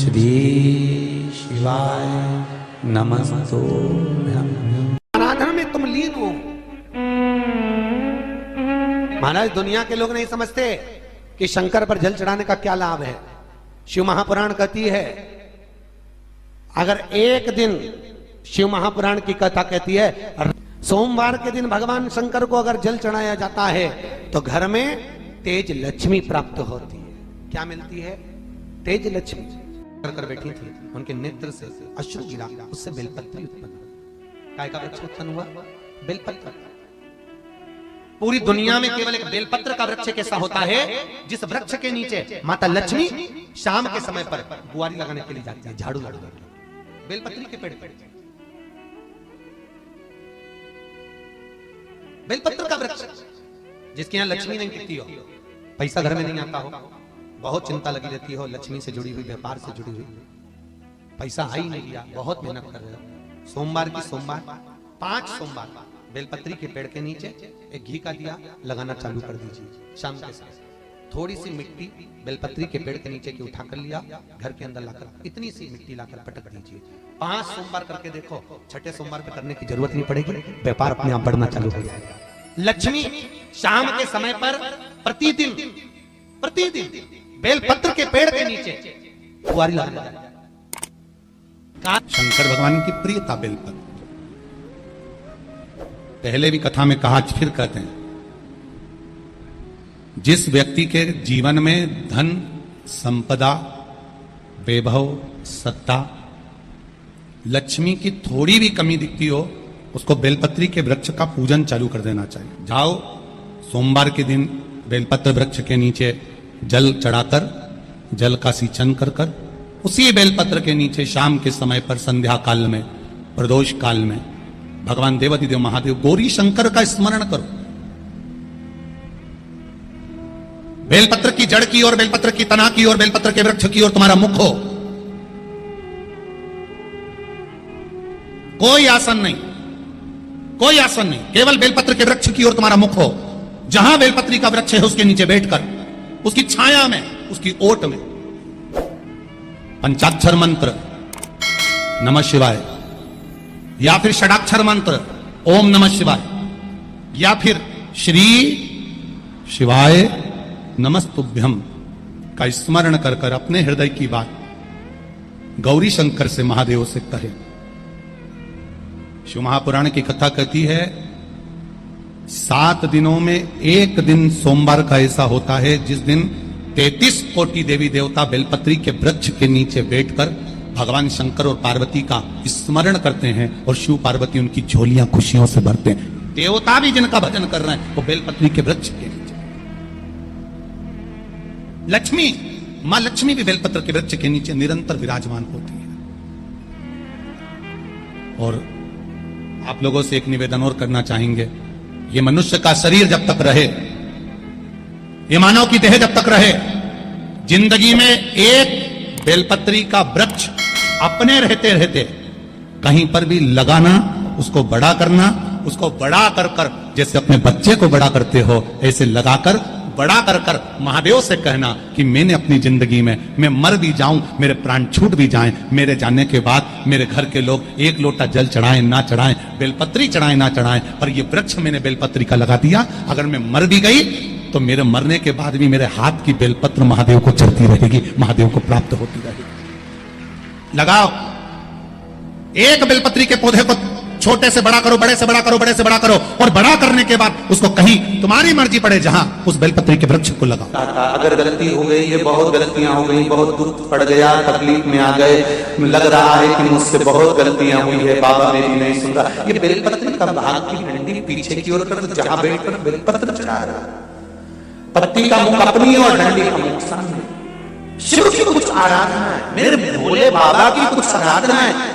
श्री शिवाय नमस्तुभ्यं। आराधना में तुम लीन हो। महाराज दुनिया के लोग नहीं समझते कि शंकर पर जल चढ़ाने का क्या लाभ है। शिव महापुराण कहती है, अगर एक दिन शिव महापुराण की कथा कहती है सोमवार के दिन भगवान शंकर को अगर जल चढ़ाया जाता है तो घर में तेज लक्ष्मी प्राप्त होती है। क्या मिलती है? तेज लक्ष्मी। कर बैठी थी, उनके नेत्र से अश्रु गिरा, उससे बेलपत्री उत्पन्न हुआ। काय का वृक्ष उत्पन्न हुआ? बेलपत्र। पूरी दुनिया में केवल एक बेलपत्र का वृक्ष कैसा होता है जिस वृक्ष के नीचे माता लक्ष्मी शाम के समय पर बुआरी लगाने के लिए जाती है, झाड़ू लगाने के लिए। बेलपत्री के पेड़ पर बेलपत्र का वृक्ष, जिसके यहाँ लक्ष्मी नहीं टिकती हो, पैसा घर में नहीं आता हो, बहुत चिंता लगी रहती हो, लक्ष्मी से जुड़ी हुई, व्यापार से जुड़ी हुई, पैसा आ ही नहीं गया, बहुत मेहनत कर रहे हो। सोमवार की सोमवार 5 सोमवार बेलपत्री के पेड़ के नीचे एक घी का दिया लगाना चालू कर दीजिए। शाम के समय थोड़ी सी मिट्टी बेलपत्री के पेड़ के नीचे की उठा कर लिया, घर के अंदर लाकर इतनी सी मिट्टी लाकर पटक दीजिए। 5 सोमवार करके देखो, छठे सोमवार पे करने की जरूरत नहीं पड़ेगी, व्यापार अपने आप बढ़ना चालू हो जाएगा। लक्ष्मी शाम के समय पर प्रतिदिन बेलपत्र के पेड़ के नीचे बुआरी लगाना। शंकर भगवान की प्रियता बेलपत्र। पहले भी कथा में कहा, फिर कहते हैं, जिस व्यक्ति के जीवन में धन, संपदा, वैभव, सत्ता, लक्ष्मी की थोड़ी भी कमी दिखती हो, उसको बेलपत्री के वृक्ष का पूजन चालू कर देना चाहिए। जाओ सोमवार के दिन बेलपत्र वृक्ष के नीचे जल चढ़ाकर, जल का सिंचन कर कर, उसी बेलपत्र के नीचे शाम के समय पर संध्या काल में, प्रदोष काल में भगवान देवाधिदेव महादेव गौरी शंकर का स्मरण करो। बेलपत्र की जड़ की ओर, बेलपत्र की तना की ओर, बेलपत्र के वृक्ष की ओर तुम्हारा मुख हो। कोई आसन नहीं, कोई आसन नहीं, केवल बेलपत्र के वृक्ष की ओर तुम्हारा मुख हो। जहां बेलपत्री का वृक्ष है उसके नीचे बैठकर, उसकी छाया में, उसकी ओट में पंचाक्षर मंत्र नमः शिवाय, या फिर षडाक्षर मंत्र ओम नमः शिवाय, या फिर श्री शिवाय नमस्तुभ्यं का स्मरण कर कर अपने हृदय की बात गौरी शंकर से, महादेव से कहे। शिव महापुराण की कथा कहती है 7 दिनों में एक दिन सोमवार का ऐसा होता है जिस दिन 33 कोटि देवी देवता बेलपत्री के वृक्ष के नीचे बैठकर भगवान शंकर और पार्वती का स्मरण करते हैं और शिव पार्वती उनकी झोलियां खुशियों से भरते हैं। देवता भी जिनका भजन कर रहे हैं वो बेलपत्री के वृक्ष के नीचे। लक्ष्मी, मां लक्ष्मी भी बेलपत्र के वृक्ष के नीचे निरंतर विराजमान होती है। और आप लोगों से एक निवेदन और करना चाहेंगे, ये मनुष्य का शरीर जब तक रहे, ये मानव की देह जब तक रहे, जिंदगी में एक बेलपत्री का वृक्ष अपने रहते रहते कहीं पर भी लगाना, उसको बड़ा करना, उसको बड़ा कर कर जैसे अपने बच्चे को बड़ा करते हो ऐसे लगाकर बड़ा कर कर महादेव से कहना कि मैंने अपनी जिंदगी में, मैं मर भी जाऊं, मेरे प्राण छूट भी जाएं, मेरे जाने के बाद मेरे घर के लोग एक लोटा जल चढ़ाएं ना चढ़ाएं, बेलपत्री चढ़ाएं ना चढ़ाएं, पर ये वृक्ष मैंने बेलपत्री का लगा दिया, अगर मैं मर भी गई तो मेरे मरने के बाद भी मेरे हाथ की बेलपत्र महादेव को चढ़ती रहेगी, महादेव को प्राप्त होती रहेगी। लगाओ एक बेलपत्री के पौधे को, छोटे से बड़ा करो, बड़े से बड़ा करो, बड़े से बड़ा करो, और बड़ा करने के बाद उसको कहीं तुम्हारी मर्जी पड़े जहां, उस बेलपत्री के वृक्ष को लगाओ। अगर गलती हो गई, ये बहुत गलतियां हो गई, बहुत दुख पड़ गया, तकलीफ में आ गए, लग रहा है कि मुझसे बहुत गलतियां हुई है, बाबा मेरी नहीं सुन रहा, ये बेलपत्री का भाग की डंडी पीछे की ओर कर, जहां बैठकर बेलपत्र चढ़ा रहा, पत्ती का मुख अपनी और डंडी का मुख सामने। शिव की कुछ आराधना है, मेरे भोले बाबा की कुछ आराधना है।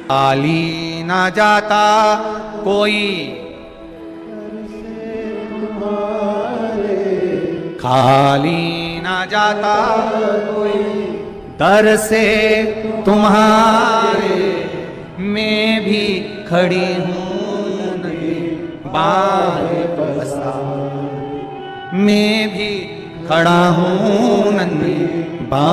खाली ना जाता कोई, खाली ना जाता कोई, दर से तुम्हारे मैं भी खड़ी हूं नहीं, बाहें पसार मैं भी खड़ा हूं नन्ही बा